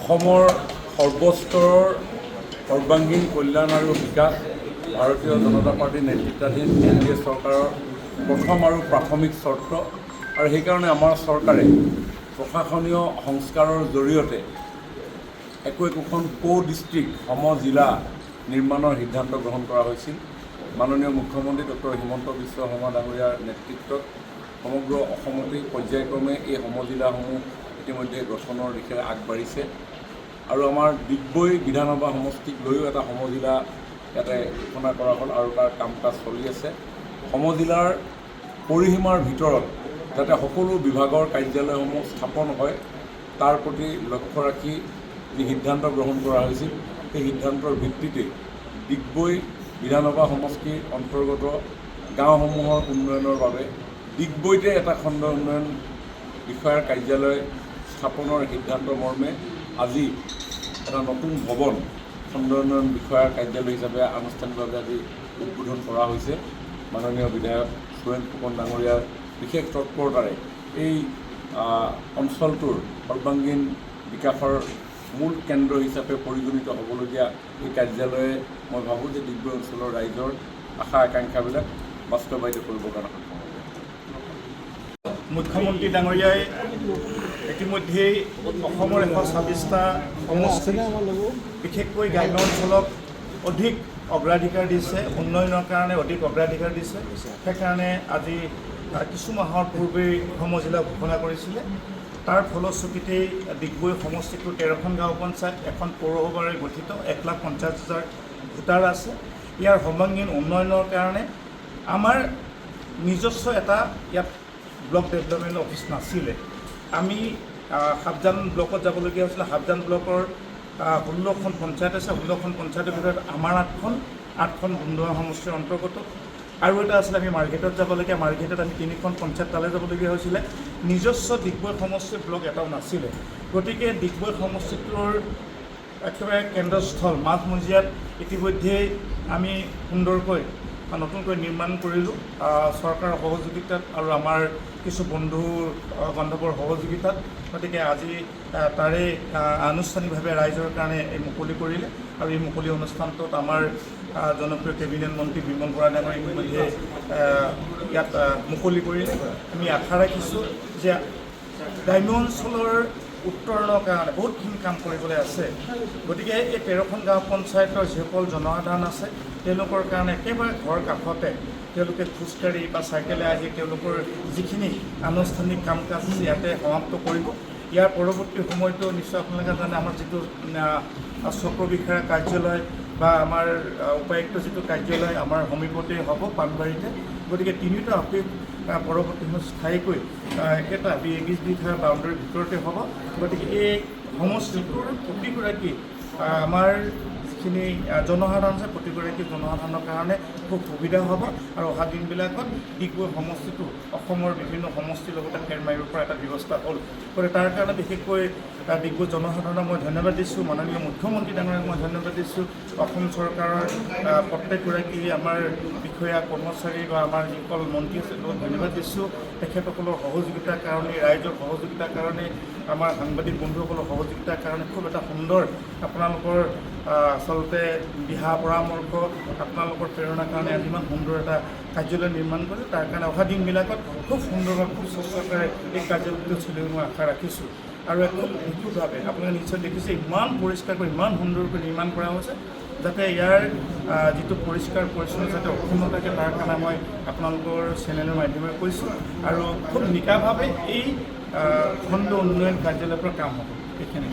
অসমৰ সৰ্বস্তৰৰ সৰ্বাংগীন কল্যাণ আৰু বিকাশ ভাৰতীয় জনতা পাৰ্টীৰ নেতৃত্বাধীন এনডিএ চৰকাৰৰ প্ৰথম আৰু প্ৰাথমিক চৰ্ত আৰু সেইকাৰণে আমাৰ চৰকাৰে প্ৰশাসনীয় সংস্কাৰৰ জৰিয়তে একোখন ডিষ্ট্ৰিক্ট জিলা নিৰ্মাণৰ সিদ্ধান্ত গ্ৰহণ কৰা হৈছিল। মাননীয় মুখ্যমন্ত্ৰী ডক্টৰ হিমন্ত বিশ্ব শৰ্মা ডাঙৰীয়াৰ নেতৃত্বত সমগ্ৰ অসমতে পৰ্যায়ক্ৰমে এই সমজিলাসমূহ ইতিমধ্যে গঠনৰ দিশে আগবাঢ়িছে আৰু আমাৰ ডিগবৈ বিধানসভা সমষ্টিক লৈও এটা সমজিলা ইয়াতে ঘোষণা কৰা হ'ল আৰু তাৰ কাম কাজ চলি আছে। সমজিলাৰ পৰিসীমাৰ ভিতৰত যাতে সকলো বিভাগৰ কাৰ্যালয়সমূহ স্থাপন হয় তাৰ প্ৰতি লক্ষ্য ৰাখি যি সিদ্ধান্ত গ্ৰহণ কৰা হৈছিল সেই সিদ্ধান্তৰ ভিত্তিতে ডিগবৈ বিধানসভা সমষ্টিৰ অন্তৰ্গত গাঁওসমূহৰ উন্নয়নৰ বাবে ডিগবৈতে এটা খণ্ড উন্নয়ন বিষয়াৰ কাৰ্যালয় স্থাপনৰ সিদ্ধান্ত মৰ্মে আজি এটা নতুন ভৱন খণ্ড উন্নয়ন বিষয়াৰ কাৰ্যালয় হিচাপে আনুষ্ঠানিকভাৱে আজি উদ্বোধন কৰা হৈছে। মাননীয় বিধায়ক সুৰেন ফুকন ডাঙৰীয়াৰ বিশেষ তৎপৰতাৰে এই অঞ্চলটোৰ সৰ্বাংগীন বিকাশৰ মূল কেন্দ্ৰ হিচাপে পৰিগণিত হ'বলগীয়া এই কাৰ্যালয়ে মই ভাবোঁ যে ডিগবৈ অঞ্চলৰ ৰাইজৰ আশা আকাংক্ষাবিলাক বাস্তৱায়িত কৰিবৰ কাৰণে সক্ষম হ'ব। মুখ্যমন্ত্ৰী ডাঙৰীয়াই ইতিমধ্যেই অসমৰ 126টা সমষ্টি বিশেষকৈ গ্ৰাম্য অঞ্চলক অধিক অগ্ৰাধিকাৰ দিছে, উন্নয়নৰ কাৰণে অধিক অগ্ৰাধিকাৰ দিছে। সেইকাৰণে আজি কিছু মাহৰ পূৰ্বেই সমজিলা ঘোষণা কৰিছিলে। তাৰ ফলশ্ৰুতিতেই ডিগবৈ সমষ্টিটোৰ 13খন গাঁও পঞ্চায়ত, এখন পৌৰসভাৰে গঠিত 1,50,000 ভোটাৰ আছে। ইয়াৰ সৰ্বাংগীন উন্নয়নৰ কাৰণে আমাৰ নিজস্ব এটা ইয়াত ব্লক ডেভেলপমেণ্ট অফিচ নাছিলে। আমি সাবজান ব্লকত যাবলগীয়া হৈছিলে। সাবজান ব্লকৰ 16খন পঞ্চায়ত আছে। 16খন পঞ্চায়তৰ ভিতৰত আমাৰ 8খন বুন্দুৱা সমষ্টিৰ অন্তৰ্গত আৰু এটা আছিলে আমি মাৰ্ঘেটত যাবলগীয়া। মাৰ্ঘেটত আমি 3খন পঞ্চায়ত তালৈ যাবলগীয়া হৈছিলে। নিজস্ব ডিগবৈ সমষ্টিৰ ব্লক এটাও নাছিলে। গতিকে ডিগবৈ সমষ্টিটোৰ একেবাৰে কেন্দ্ৰস্থল মাজমজিয়াত ইতিমধ্যেই আমি সুন্দৰকৈ নতুনকৈ নিৰ্মাণ কৰিলোঁ চৰকাৰৰ সহযোগিতাত আৰু আমাৰ কিছু বন্ধু বান্ধৱৰ সহযোগিতাত। গতিকে আজি তাৰে আনুষ্ঠানিকভাৱে ৰাইজৰ কাৰণে এই মুকলি কৰিলে আৰু এই মুকলি অনুষ্ঠানটোত আমাৰ জনপ্ৰিয় কেবিনেট মন্ত্ৰী বিমল বৰা ডাঙৰীয়াই ইতিমধ্যে ইয়াত মুকলি কৰিলে। আমি আশা ৰাখিছোঁ যে গ্ৰাম্য অঞ্চলৰ উত্তৰণৰ কাৰণে বহুতখিনি কাম কৰিবলৈ আছে। গতিকে এই 13খন গাঁও পঞ্চায়তৰ যিসকল জনসাধাৰণ আছে তেওঁলোকৰ কাৰণে একেবাৰে ঘৰ কাষতে তেওঁলোকে খোজকাঢ়ি বা চাইকেলে আহি তেওঁলোকৰ যিখিনি আনুষ্ঠানিক কাম কাজ ইয়াতে সমাপ্ত কৰিব। ইয়াৰ পৰৱৰ্তী সময়তো নিশ্চয় আপোনালোকে জানে আমাৰ যিটো চক্ৰ বিষয়া কাৰ্যালয় বা আমাৰ উপায়ুক্ত যিটো কাৰ্যালয় আমাৰ সমীপতে হ'ব পাণবাৰীতে। গতিকে তিনিওটা অফিচ পৰৱৰ্তী সময়ত স্থায়ীকৈ একেটা 20 বিঘাৰ বাউণ্ডাৰীৰ ভিতৰতে হ'ব। গতিকে এই সমষ্টিটোৰ প্ৰতিগৰাকী আমাৰ যিখিনি জনসাধাৰণ আছে প্ৰতিগৰাকী জনসাধাৰণৰ কাৰণে খুব সুবিধা হ'ব আৰু অহা দিনবিলাকত ডিগবৈ সমষ্টিটো অসমৰ বিভিন্ন সমষ্টিৰ লগতে ফেৰ মাৰিব পৰা এটা ব্যৱস্থা হ'ল। গতিকে তাৰ কাৰণে বিশেষকৈ ডিগবৈ জনসাধাৰণক মই ধন্যবাদ দিছোঁ। মাননীয় মুখ্যমন্ত্ৰী ডাঙৰীয়াক মই ধন্যবাদ দিছোঁ। অসম চৰকাৰৰ প্ৰত্যেকগৰাকী আমাৰ বিষয়া কৰ্মচাৰী বা আমাৰ যিসকল মন্ত্ৰী আছে তেওঁলোকক ধন্যবাদ দিছোঁ। তেখেতসকলৰ সহযোগিতাৰ কাৰণে, ৰাইজৰ সহযোগিতাৰ কাৰণে, আমাৰ সাংবাদিক বন্ধুসকলৰ সহযোগিতাৰ কাৰণে খুব এটা সুন্দৰ আপোনালোকৰ আচলতে দিহা পৰামৰ্শ আপোনালোকৰ প্ৰেৰণাৰ কাৰণে আজি ইমান সুন্দৰ এটা কাৰ্যালয় নিৰ্মাণ কৰিলোঁ। তাৰ কাৰণে অহা দিনবিলাকত খুব সুন্দৰভাৱে খুব স্বচ্ছতাৰে এই কাৰ্যালয়টো চলিব মই আশা ৰাখিছোঁ। আৰু খুব নিখুঁতভাৱে আপোনালোকে নিশ্চয় দেখিছে ইমান পৰিষ্কাৰকৈ ইমান সুন্দৰকৈ নিৰ্মাণ কৰা হৈছে যাতে ইয়াৰ যিটো পৰিষ্কাৰ পৰিচ্ছন্ন যাতে অক্ষুণ্ণ থাকে তাৰ কাৰণে মই আপোনালোকৰ চেনেলৰ মাধ্যমেৰে কৈছোঁ আৰু খুব নিকাভাৱে এই খণ্ড উন্নয়ন কাৰ্যালয়ৰ পৰা কাম হ'ব এইখিনি